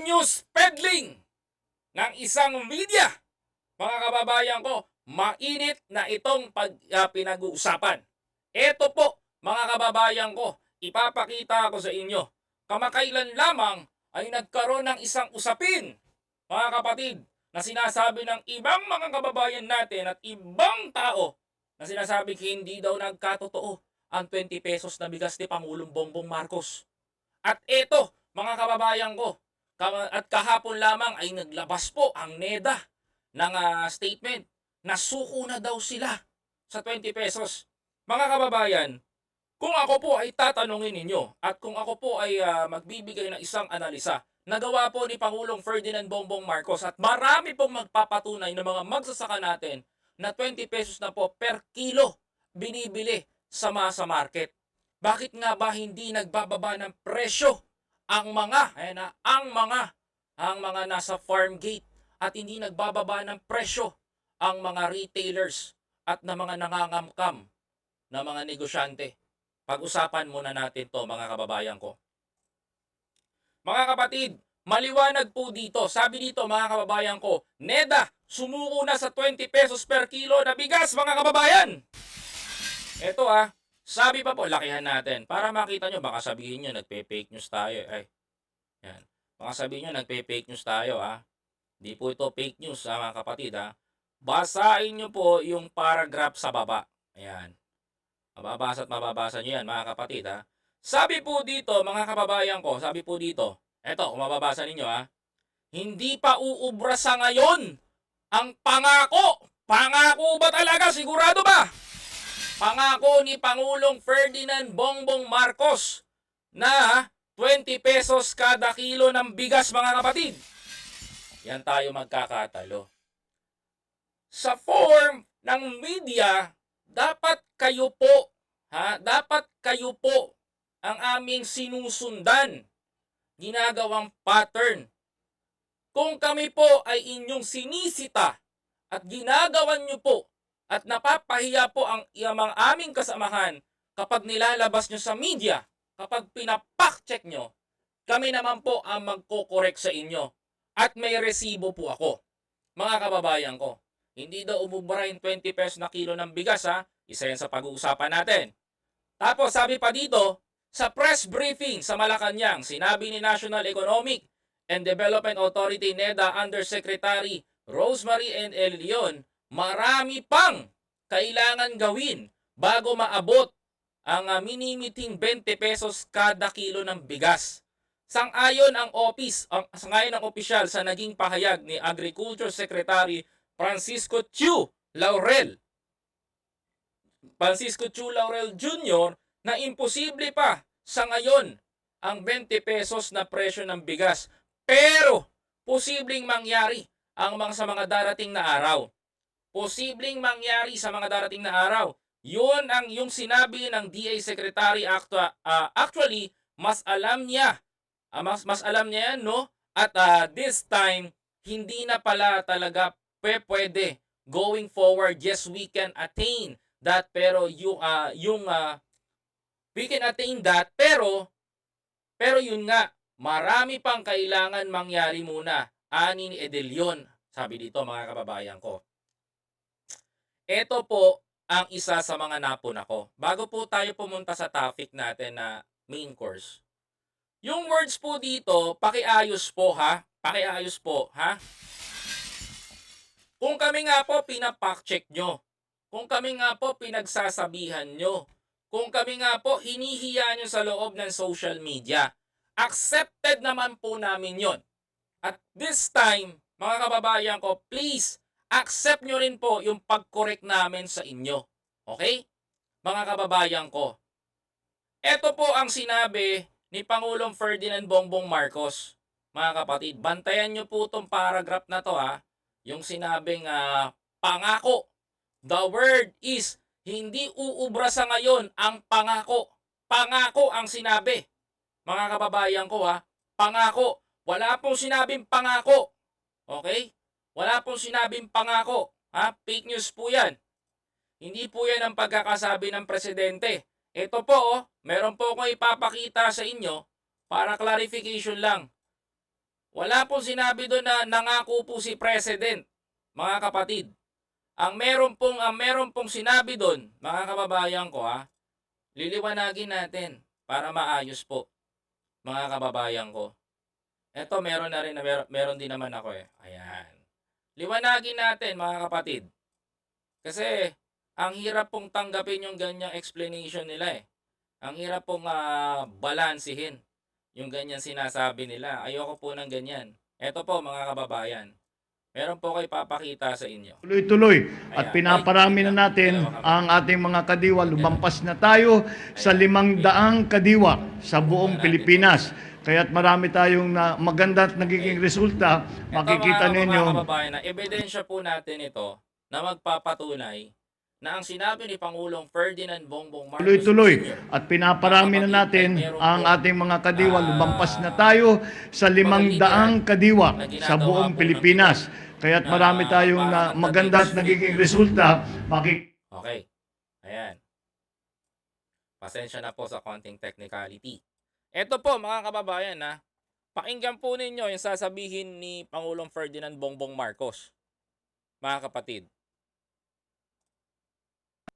news peddling ng isang media. Mga kababayan ko, mainit na itong pinag-uusapan. Ito po, mga kababayan ko, ipapakita ko sa inyo. Kamakailan lamang ay nagkaroon ng isang usapin, mga kapatid, na sinasabi ng ibang mga kababayan natin at ibang tao na sinasabi hindi daw nagkatotoo ang 20 pesos na bigas ni Pangulong Bongbong Marcos. At ito, mga kababayan ko, at kahapon lamang ay naglabas po ang NEDA ng statement na suko na daw sila sa 20 pesos. Mga kababayan, kung ako po ay tatanungin ninyo at kung ako po ay magbibigay ng isang analisa, nagawa po ni Pangulong Ferdinand Bongbong Marcos at marami pong magpapatunay ng mga magsasaka natin na 20 pesos na po per kilo binibili sa masa market. Bakit nga ba hindi nagbababa ng presyo ang mga nasa farm gate at hindi nagbababa ng presyo ang mga retailers at na mga nangangamkam na mga negosyante? Pag-usapan muna natin to, mga kababayan ko. Mga kapatid, maliwanag po dito. Sabi dito, mga kababayan ko, NEDA, sumuko na sa 20 pesos per kilo na bigas, mga kababayan. Ito sabi pa po, lakihan natin. Para makita nyo, baka sabihin nyo, nagpe-fake news tayo. Yan. Baka sabihin nyo, nagpe-fake news tayo, Di po ito fake news, mga kapatid, Basahin nyo po yung paragraph sa baba. Ayan. Mababasa at mababasa nyo yan, mga kapatid, Sabi po dito, mga kababayan ko, sabi po dito, eto, kung mababasa ninyo, hindi pa uubra sa ngayon ang pangako. Pangako ba talaga? Sigurado ba? Pangako ni Pangulong Ferdinand Bongbong Marcos na 20 pesos kada kilo ng bigas, mga kapatid. Yan tayo magkakatalo. Sa form ng media, dapat kayo po ang aming sinusundan, ginagawang pattern. Kung kami po ay inyong sinisita at ginagawan nyo po at napapahiya po ang aming kasamahan kapag nilalabas nyo sa media, kapag pinapack-check nyo, kami naman po ang magko-correct sa inyo at may resibo po ako. Mga kababayan ko, hindi daw umubra yung 20 pesos na kilo ng bigas, Isa yan sa pag-uusapan natin. Tapos sabi pa dito, sa press briefing sa Malacanang, sinabi ni National Economic and Development Authority NEDA Undersecretary Rosemary N. L. Leon, marami pang kailangan gawin bago maabot ang minimiting 20 pesos kada kilo ng bigas. Sang-ayon ang opisyal sa naging pahayag ni Agriculture Secretary Francisco Chu Laurel Jr. na imposible pa sa ngayon ang 20 pesos na presyo ng bigas. Pero posibleng mangyari sa mga darating na araw. Yun ang yung sinabi ng DA Secretary. Actually, mas alam niya yan, no? At this time, hindi na pala talaga pwede. Going forward, yes, we can attain that, pero we can attain that, pero yun nga, marami pang kailangan mangyari muna, ani ni Edelion. Sabi dito, mga kababayan ko. Ito po ang isa sa mga napuna ko. Bago po tayo pumunta sa topic natin na main course. Yung words po dito, pakiayos po, Pakiayos po, Kung kami nga po pinapack-check nyo, kung kami nga po pinagsasabihan nyo, kung kami nga po hinihiya nyo sa loob ng social media, accepted naman po namin yon. At this time, mga kababayan ko, please, accept nyo rin po yung pag-correct namin sa inyo. Okay? Mga kababayan ko, ito po ang sinabi ni Pangulong Ferdinand Bongbong Marcos. Mga kapatid, bantayan nyo po itong paragraph na to, yung sinabing pangako. The word is, hindi uubra sa ngayon ang pangako. Pangako ang sinabi. Mga kababayan ko, pangako. Wala pong sinabing pangako. Okay? Wala pong sinabing pangako. Fake news po yan. Hindi po yan ang pagkakasabi ng presidente. Ito po, meron po akong ipapakita sa inyo para clarification lang. Wala pong sinabi doon na nangako po si President, mga kapatid. Ang meron pong sinabi doon, mga kababayan ko liliwanagin natin para maayos po, mga kababayan ko. Eto meron na rin na meron din naman ako Ayan. Liwanagin natin mga kapatid. Kasi ang hirap pong tanggapin yung ganyang explanation nila Ang hirap pong balansehin yung ganyang sinasabi nila. Ayoko po ng ganyan. Eto po mga kababayan. Meron po kayo papakita sa inyo. Tuloy-tuloy at Ayan. pinaparami na natin ang ating mga kadiwa. Lumampas na tayo sa 500 kadiwa sa buong Pilipinas. Kaya't marami tayong maganda at nagiging resulta. Makikita ninyo. Mga kababayan, na ebidensya po natin ito na magpapatunay na ang sinabi ni Pangulong Ferdinand Bongbong Marcos Tuloy-tuloy Jr. at pinaparami na natin ang ating mga kadiwa. Lumampas na tayo sa 500 kadiwa sa buong Pilipinas. Kaya't marami tayong maganda at nagiging resulta. Okay. Ayan. Pasensya na po sa konting technicality. Ito po mga kababayan pakinggan po ninyo yung sasabihin ni Pangulong Ferdinand Bongbong Marcos. Mga kapatid.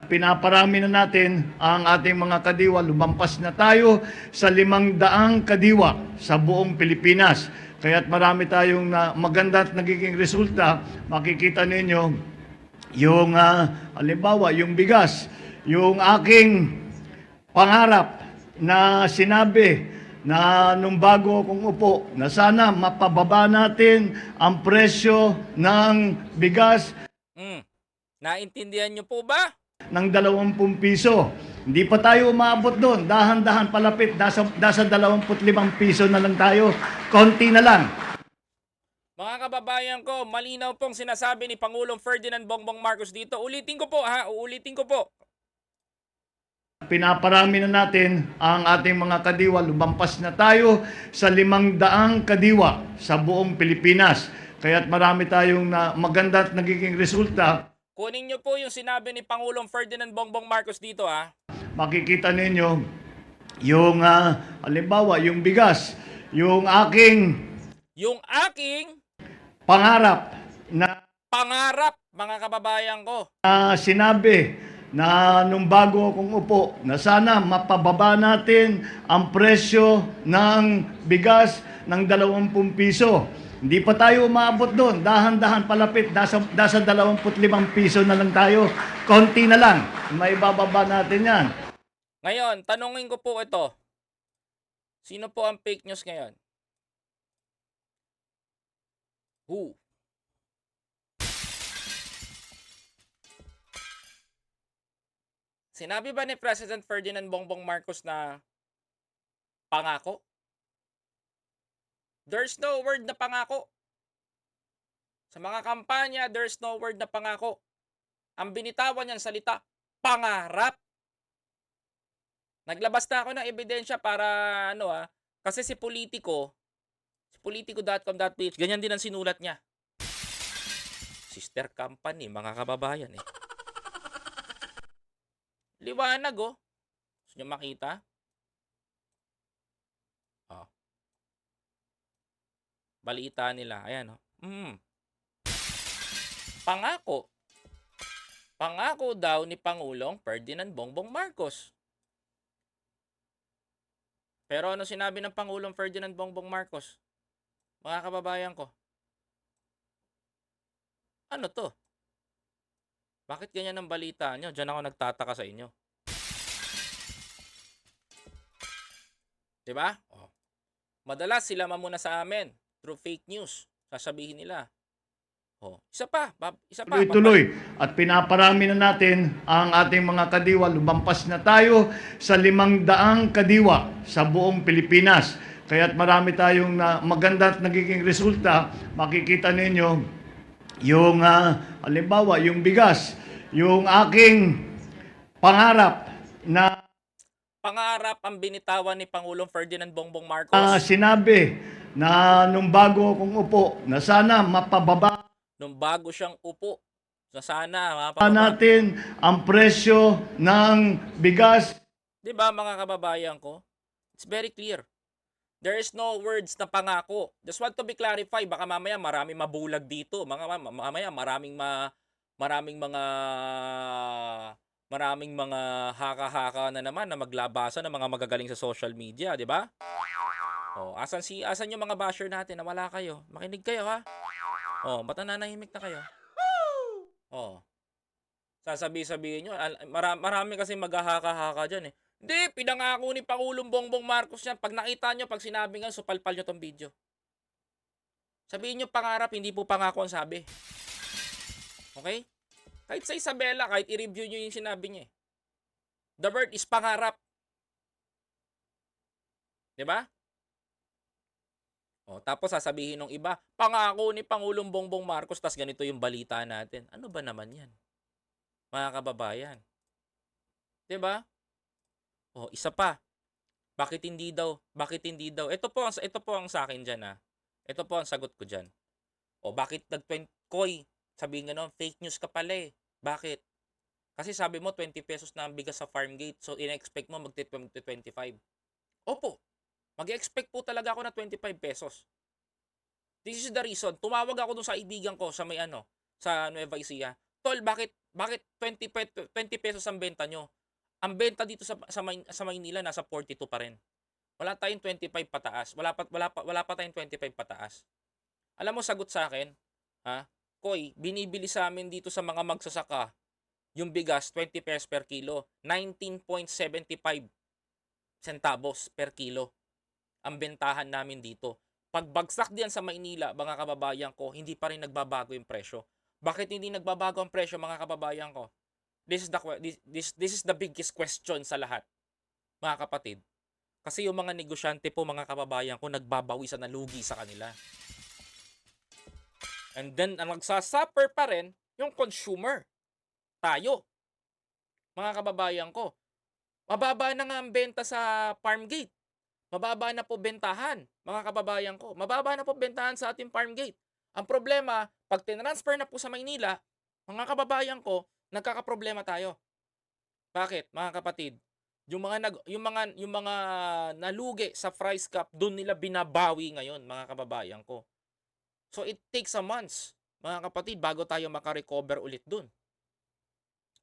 Pinaparami na natin ang ating mga kadiwa. Lumampas na tayo sa 500 kadiwa sa buong Pilipinas. Kaya't marami tayong maganda at nagiging resulta. Makikita ninyo yung halimbawa, yung bigas, yung aking pangarap na sinabi na nung bago akong upo na sana mapababa natin ang presyo ng bigas. Naintindihan nyo po ba? Ng 20 piso. Hindi pa tayo umabot doon. Dahan-dahan palapit. Nasa 25 piso na lang tayo. Konti na lang. Mga kababayan ko, malinaw pong sinasabi ni Pangulong Ferdinand Bongbong Marcos dito. Ulitin ko po uulitin ko po. Pinaparami na natin ang ating mga kadiwa. Lumampas na tayo sa 500 kadiwa sa buong Pilipinas. Kaya't marami tayong maganda at nagiging resulta. Kunin nyo po yung sinabi ni Pangulong Ferdinand Bongbong Marcos dito Makikita ninyo yung halimbawa, yung bigas, yung aking pangarap na mga kababayan ko. Sinabi na nung bago akong upo na sana mapababa natin ang presyo ng bigas ng 20 piso. Hindi pa tayo umabot doon. Dahan-dahan palapit. Nasa 25 piso na lang tayo. Konti na lang. May bababa natin yan. Ngayon, tanungin ko po ito. Sino po ang fake news ngayon? Who? Sinabi ba ni President Ferdinand Bongbong Marcos na pangako? There's no word na pangako. Sa mga kampanya, there's no word na pangako. Ang binitawan niyang salita, pangarap. Naglabas na ako ng ebidensya para kasi si politico.com.ph, ganyan din ang sinulat niya. Sister company, mga kababayan Liwanag Gusto niyo makita? Balita nila. Ayan Pangako. Pangako daw ni Pangulong Ferdinand Bongbong Marcos. Pero ano sinabi ng Pangulong Ferdinand Bongbong Marcos? Mga kababayan ko. Ano to? Bakit ganyan ang balita nyo? Diyan ako nagtataka sa inyo. Diba? Madalas sila mamuna sa amin through fake news. Sasabihin nila. Isa pa. Tuloy-tuloy at pinaparami na natin ang ating mga kadiwa. Lumampas na tayo sa 500 kadiwa sa buong Pilipinas. Kaya't marami tayong maganda at nagiging resulta. Makikita ninyo yung halimbawa, yung bigas, yung aking pangarap na ang binitawan ni Pangulong Ferdinand Bongbong Marcos. Sinabi na nung bago akong upo na sana mapababa nung bago siyang upo na sana natin ang presyo ng bigas. Diba mga kababayan ko? It's very clear. There is no words na pangako. Just want to be clarified. Baka mamaya maraming mabulag dito. Mamaya maraming mga haka-haka na naman na maglabasan ng mga magagaling sa social media, di ba? Oh, asan yung mga basher natin na wala kayo? Makinig kayo ha. Oh, ba't nananahimik na kayo? Oh, sasabihin nyo, marami kasi maghahaka-haka dyan eh. Hindi, pinangako ni Pangulong Bongbong Marcos yan. Pag nakita nyo, pag sinabi nga, supalpal nyo tong video. Sabihin nyo pangarap, hindi po pangako ang sabi. Okay? Kahit sa Isabela, kahit i-review nyo yung sinabi niya eh. The word is pangarap. Diba? O, tapos sasabihin ng iba, pangako ni Pangulong Bongbong Marcos, tas ganito yung balita natin. Ano ba naman yan? Mga kababayan. Diba? O, isa pa. Bakit hindi daw? Bakit hindi daw? Ito po ang sa akin diyan ha. Ito po ang sagot ko diyan. O bakit Koy, sabihin nga fake news ka pala eh. Bakit? Kasi sabi mo 20 pesos na ang bigas sa farm gate. So ina-expect mo magti-25. Opo. Mag-expect po talaga ako na 25 pesos. This is the reason. Tumawag ako dun sa ibigan ko sa may sa Nueva Ecija. Tol, bakit 20 pesos ang benta nyo? Ang benta dito sa Maynila nasa 42 pa rin. Wala tayong 25 pataas. Wala pa tayong 25 pataas. Alam mo sagot sa akin, ha? Koy, binibili sa amin dito sa mga magsasaka yung bigas 20 pesos per kilo, 19.75 centavos per kilo. Ang bentahan namin dito. Pagbagsak diyan sa Maynila, mga kababayan ko, hindi pa rin nagbabago yung presyo. Bakit hindi nagbabago ang presyo, mga kababayan ko? This is the biggest question sa lahat, mga kapatid. Kasi yung mga negosyante po, mga kababayan ko, nagbabawi sa nalugi sa kanila. And then, ang nagsasuffer pa rin, yung consumer. Tayo. Mga kababayan ko. Mababa na nga ang benta sa farm gate. Mababa na po bentahan, mga kababayan ko. Mababa na po bentahan sa ating farm gate. Ang problema, pag tinransfer na po sa Maynila, mga kababayan ko, nagkakaproblema tayo. Bakit, mga kapatid? Yung mga nalugi sa price cap, doon nila binabawi ngayon, mga kababayan ko. So it takes a month, mga kapatid, bago tayo makarecover ulit doon.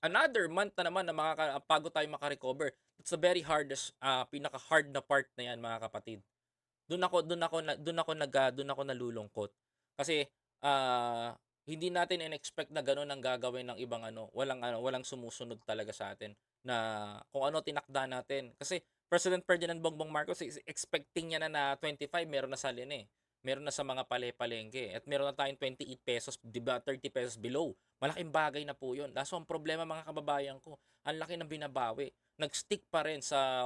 Another month na naman na bago tayo makarecover. It's the very hardest, pinaka-hard na part na yan, mga kapatid. Doon ako nalulungkot. Kasi hindi natin in-expect na gano'n ang gagawin ng ibang walang sumusunod talaga sa atin na kung ano tinakda natin. Kasi President Ferdinand Bongbong Marcos is expecting niya na 25 meron na sa linya eh. Meron na sa mga palengke at meron na tayong 28 pesos, di ba, 30 pesos below. Malaking bagay na po 'yun. Kaso ang problema, mga kababayan ko, ang laki ng binabawi. Nag-stick pa rin sa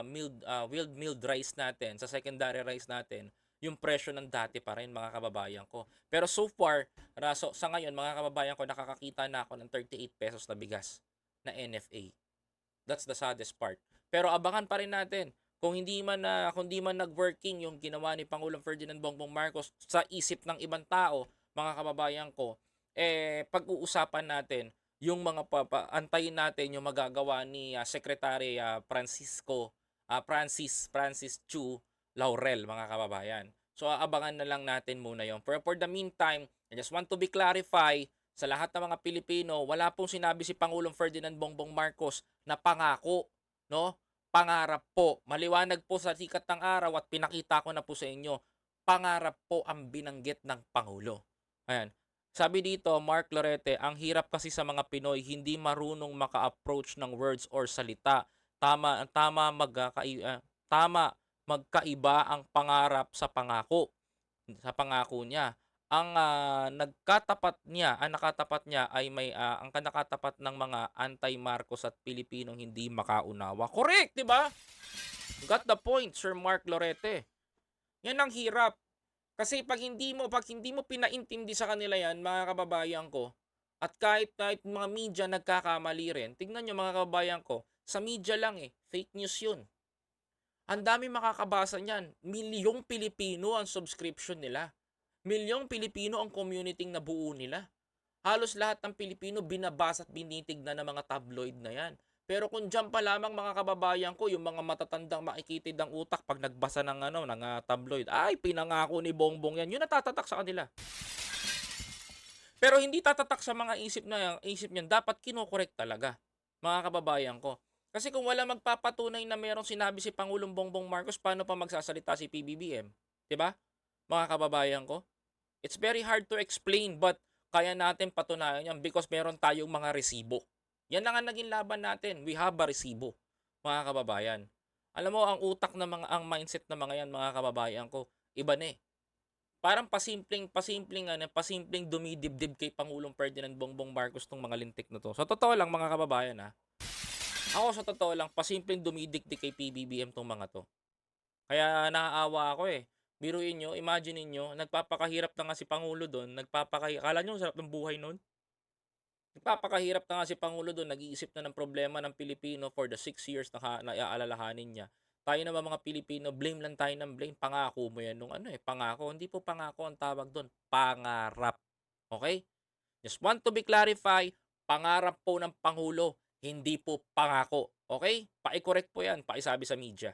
milled rice natin, sa secondary rice natin, yung presyo ng dati pa rin, mga kababayan ko. Pero so far, sa ngayon, mga kababayan ko, nakakakita na ako ng 38 pesos na bigas na NFA. That's the saddest part. Pero abangan pa rin natin kung hindi man nag-working yung ginawa ni Pangulong Ferdinand Bongbong Marcos sa isip ng ibang tao, mga kababayan ko, pag-uusapan natin yung mga antayin natin yung magagawa ni Secretary Francis Chu Laurel, mga kababayan. So abangan na lang natin muna yon. For the meantime, I just want to be clarify sa lahat ng mga Pilipino, wala pong sinabi si Pangulong Ferdinand Bongbong Marcos na pangako, no? Pangarap po. Maliwanag po sa sikat ng araw at pinakita ko na po sa inyo. Pangarap po ang binanggit ng Pangulo. Ayan. Sabi dito, Mark Lorete, ang hirap kasi sa mga Pinoy, hindi marunong maka-approach ng words or salita. Tama magkaiba ang pangarap sa pangako. Sa pangako niya. Ang nakatapat niya ay ang nakatapat ng mga anti-Marcos at Pilipinong hindi makaunawa. Correct, 'di ba? Got the point, Sir Mark Lorete. Yan ang hirap. Kasi pag hindi mo pinaintindi sa kanila yan, mga kababayan ko, at kahit mga media nagkakamali rin, tignan nyo, mga kababayan ko, sa media lang fake news yun. Ang dami makakabasa niyan. Milyong Pilipino ang subscription nila. Milyong Pilipino ang community na buo nila. Halos lahat ng Pilipino binabasa at binitignan ng mga tabloid na yan. Pero kung diyan pa lamang mga kababayan ko, yung mga matatandang makikitid ang utak pag nagbasa ng ano, ng tabloid, ay pinangako ni Bongbong yan, yun natatatak sa kanila. Pero hindi tatatak sa mga isip niyan, dapat kino-correct talaga, mga kababayan ko. Kasi kung wala magpapatunay na merong sinabi si Pangulong Bongbong Marcos, paano pa magsasalita si PBBM? 'Di ba? Mga kababayan ko. It's very hard to explain but kaya natin patunayan yan because meron tayong mga resibo. Yan lang ang naging laban natin. We have a resibo, mga kababayan. Alam mo, ang utak ng ang mindset ng mga yan, mga kababayan ko, iba na eh. Parang pasimpleng dumidibdib kay Pangulong Ferdinand Bongbong Marcos tong mga lintik na to. Sa totoo lang, mga kababayan ha, ako sa totoo lang, pasimpleng dumidikdik kay PBBM tong mga to. Kaya naaawa ako eh. Biruin nyo, imagine niyo, nagpapakahirap na nga si Pangulo doon, akala nyo ang sarap ng buhay noon? Nagpapakahirap na nga si Pangulo doon, nag-iisip na ng problema ng Pilipino for the 6 years na iaalalahanin niya. Tayo naman mga Pilipino, blame lang tayo ng blame. Pangako mo yan nung ano eh, pangako. Hindi po pangako ang tawag doon, pangarap. Okay? Just want to be clarify, pangarap po ng Pangulo, hindi po pangako. Okay? Paki-correct po yan, pakisabi sa media.